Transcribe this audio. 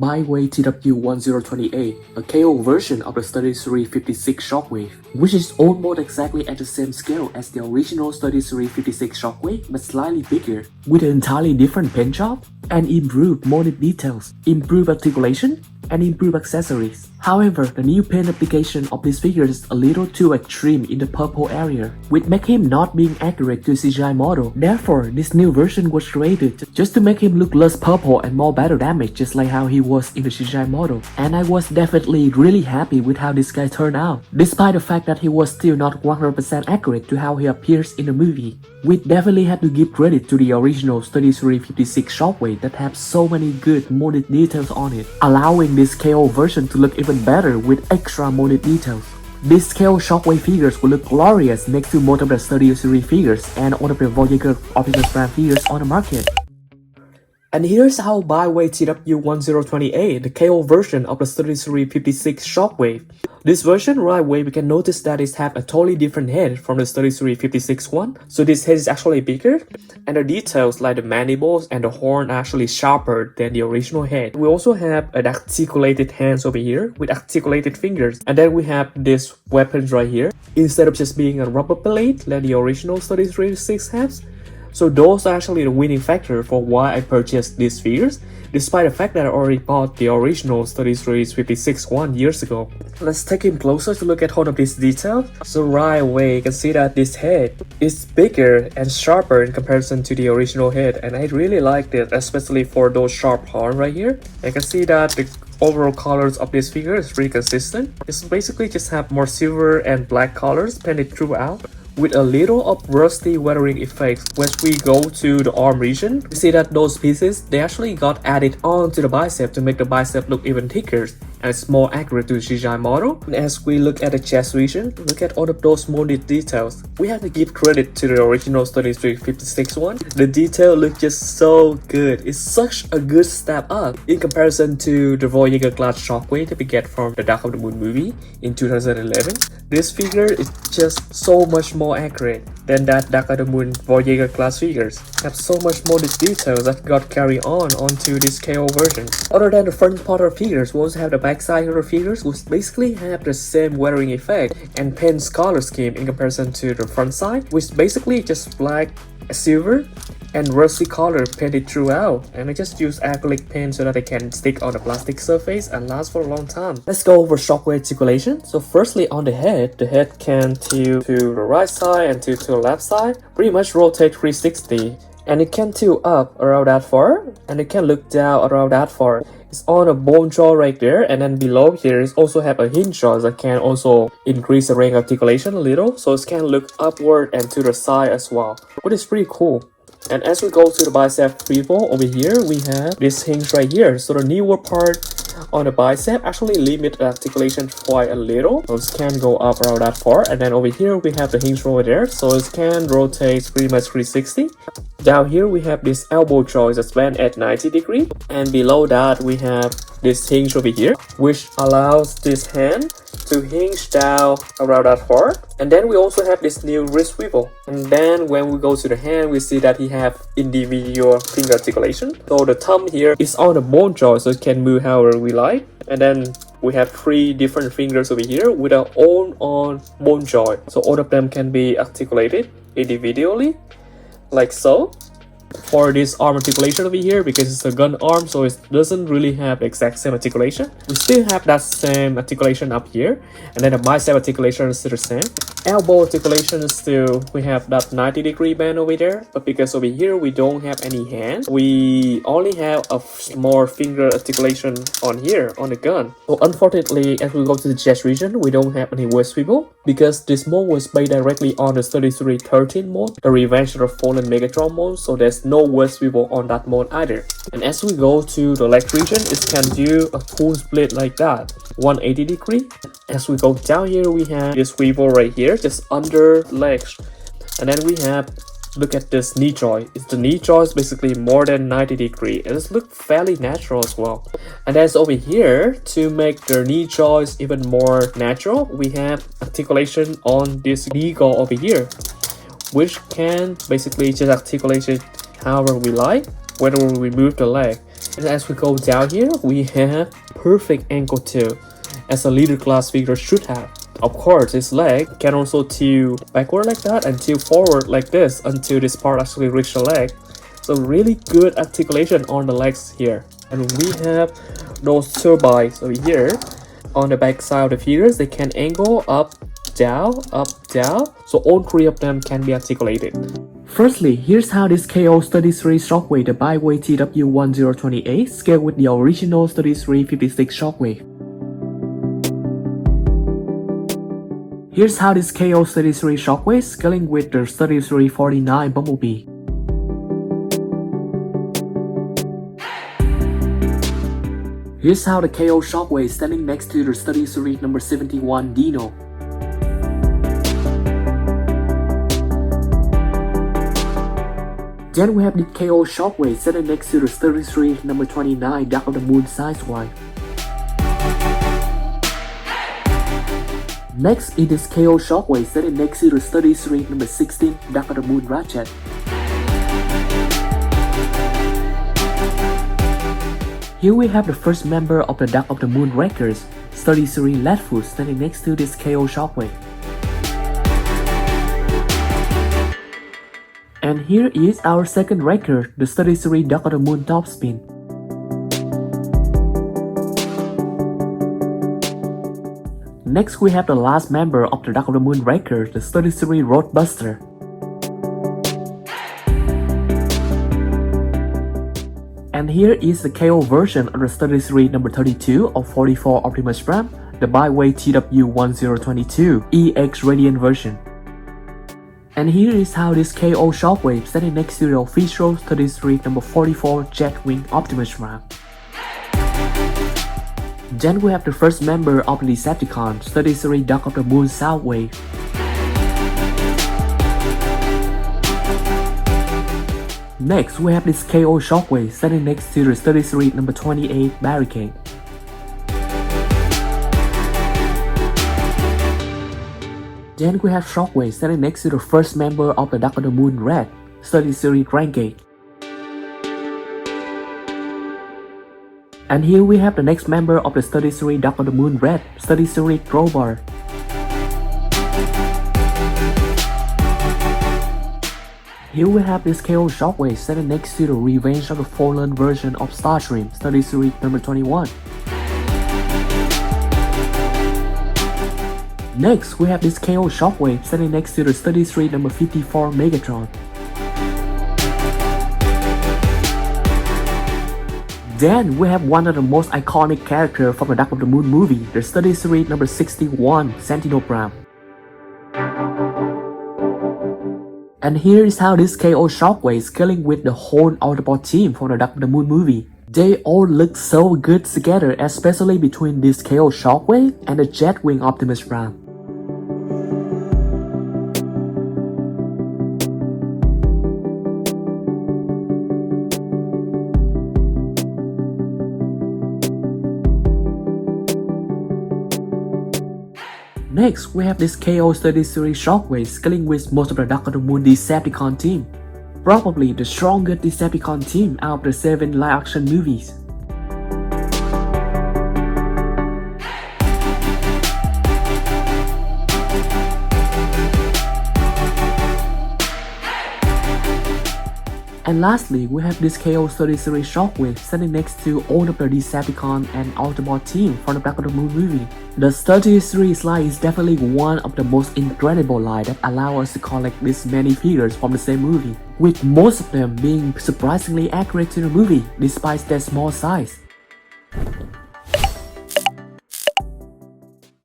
BAIWEI TW1028, a KO version of the 3356 Shockwave, which is almost exactly at the same scale as the original 3356 Shockwave but slightly bigger, with an entirely different paint job, and improved molded details, improved articulation, and improved accessories. However, the new paint application of this figure is a little too extreme in the purple area, which make him not being accurate to CGI model. Therefore, this new version was created just to make him look less purple and more battle damage, just like how he was in the CGI model. And I was definitely really happy with how this guy turned out, despite the fact that he was still not 100% accurate to how he appears in the movie. We definitely have to give credit to the original 3356 Shockwave that have so many good molded details on it, allowing this KO version to look even better with extra molded details. These KO Shockwave figures will look glorious next to most of the Studio Series figures and all of the Voyager Optimus Prime figures on the market. And here's how BAIWEI TW1028, the KO version of the 3356 Shockwave. This version, right away, we can notice that it has a totally different head from the 3356 one. So this head is actually bigger, and the details like the mandibles and the horn are actually sharper than the original head. We also have an articulated hands over here with articulated fingers, and then we have this weapons right here instead of just being a rubber blade like the original 3356 has. So those are actually the winning factor for why I purchased these figures, despite the fact that I already bought the original 3356 one years ago. Let's take him closer to look at all of these details. So right away you can see that this head is bigger and sharper in comparison to the original head, and I really liked it, especially for those sharp horns right here. You can see that the overall colors of this figure is pretty consistent. It's basically just have more silver and black colors painted throughout, with a little of rusty weathering effects. When we go to the arm region, we see that those pieces, they actually got added on to the bicep to make the bicep look even thicker, and it's more accurate to the CGI model. And as we look at the chest region, look at all of those molded details. We have to give credit to the original 3356 one. The detail looks just so good. It's such a good step up in comparison to the Voyager class Shockwave that we get from the Dark of the Moon movie in 2011. This figure is just so much more accurate than that Dark of the Moon Voyager class figures. Have so much more details that got carried on onto this KO version. Other than the front part of the figures, we also have the backside of the figures, which basically have the same weathering effect and paint color scheme in comparison to the front side, which basically just black, silver, and rusty color painted throughout, and I just use acrylic paint so that it can stick on the plastic surface and last for a long time. Let's go over Shockwave articulation. So firstly on the head can tilt to the right side and to the left side, pretty much rotate 360, and it can tilt up around that far, and it can look down around that far. It's on a bone jaw right there, and then below here is also have a hinge jaw that can also increase the range articulation a little, so it can look upward and to the side as well, which is pretty cool. And as we go to the bicep freefall, over here we have this hinge right here. So the newer part on the bicep actually limit the articulation quite a little, so it can go up around that far. And then over here we have the hinge over there, so it can rotate pretty much 360. Down here we have this elbow joint that's bent at 90 degrees, and below that we have this hinge over here, which allows this hand to hinge down around that far. And then we also have this new wrist swivel, and then when we go to the hand, we see that he have individual finger articulation. So the thumb here is on the bone joint, so it can move however we like. And then we have 3 different fingers over here with our own on bone joint, so all of them can be articulated individually like so. For this arm articulation over here, because it's a gun arm, so it doesn't really have the exact same articulation. We still have that same articulation up here, and then the bicep articulation is still the same. Elbow articulation is still, we have that 90-degree bend over there, but because over here we don't have any hand, we only have a small finger articulation on here on the gun. So unfortunately, as we go to the chest region, we don't have any waist swivel, because this mode was based directly on the 3313 mode, the Revenge of the Fallen Megatron mode, so there's no waist swivel on that mode either. And as we go to the leg region, it can do a full split like that, 180 degree. As we go down here, we have this swivel right here, just under legs. And then we have, look at this knee joint. The knee joint is basically more than 90 degree, and it looks fairly natural as well. And then over here, to make the knee joints even more natural, we have articulation on this knee guard over here, which can basically just articulate it however we like, whether we move the leg. And as we go down here, we have perfect angle too, as a leader class figure should have. Of course, its leg can also tilt backward like that and tilt forward like this until this part actually reaches the leg. So really good articulation on the legs here. And we have those turbines over here. On the back side of the figures, they can angle up, down, so all three of them can be articulated. Firstly, here's how this KO 33 Shockwave, the BAIWEI TW1028, scaled with the original 3356 Shockwave. Here's how this KO 33 Shockwave scaling with the 3349 Bumblebee. Here's how the KO Shockwave is standing next to the study series number 71 Dino. Then we have the KO Shockwave standing next to the study series number 29 Dark of the Moon Sideswipe. Next is this KO Shockwave standing next to the study series number 16 Dark of the Moon Ratchet. Here we have the first member of the Dark of the Moon Wreckers, study series Leadfoot, standing next to this KO Shockwave. And here is our second Wrecker, the study series Dark of the Moon Topspin. Next we have the last member of the Dark of the Moon Wrecker, the study series Roadbuster. And here is the KO version of the study series number 32 of 44 Optimus Prime, the BAIWEI TW1028 EX Radiant version. And here is how this KO Shockwave standing next to the official study series number 44 Jetwing Optimus Prime. Then we have the first member of the Decepticon, study series Dark of the Moon Soundwave. Next, we have this KO Shockwave standing next to the study series number 28 Barricade. Then we have Shockwave standing next to the first member of the Dark of the Moon Red, study series Renegade. And here we have the next member of the study series Dark of the Moon Red, study series Crowbar. Here we have this KO Shockwave standing next to the Revenge of the Fallen version of Starstream, study series number 21. Next, we have this KO Shockwave standing next to the study series number 54 Megatron. Then we have one of the most iconic characters from the Dark of the Moon movie, the study series number 61 Sentinel Prime. And here is how this KO Shockwave is scaling with the whole Autobot team from the Dark of the Moon movie. They all look so good together, especially between this KO Shockwave and the Jetwing Optimus Prime. Next, we have this KO study series Shockwave scaling with most of the Dark of the Moon Decepticon team. Probably the strongest Decepticon team out of the 7 live-action movies. And lastly, we have this KO study series Shockwave standing next to all of the Decepticon and Autobot team from the Dark of the Moon movie. The study series line is definitely one of the most incredible line that allow us to collect this many figures from the same movie, with most of them being surprisingly accurate to the movie despite their small size.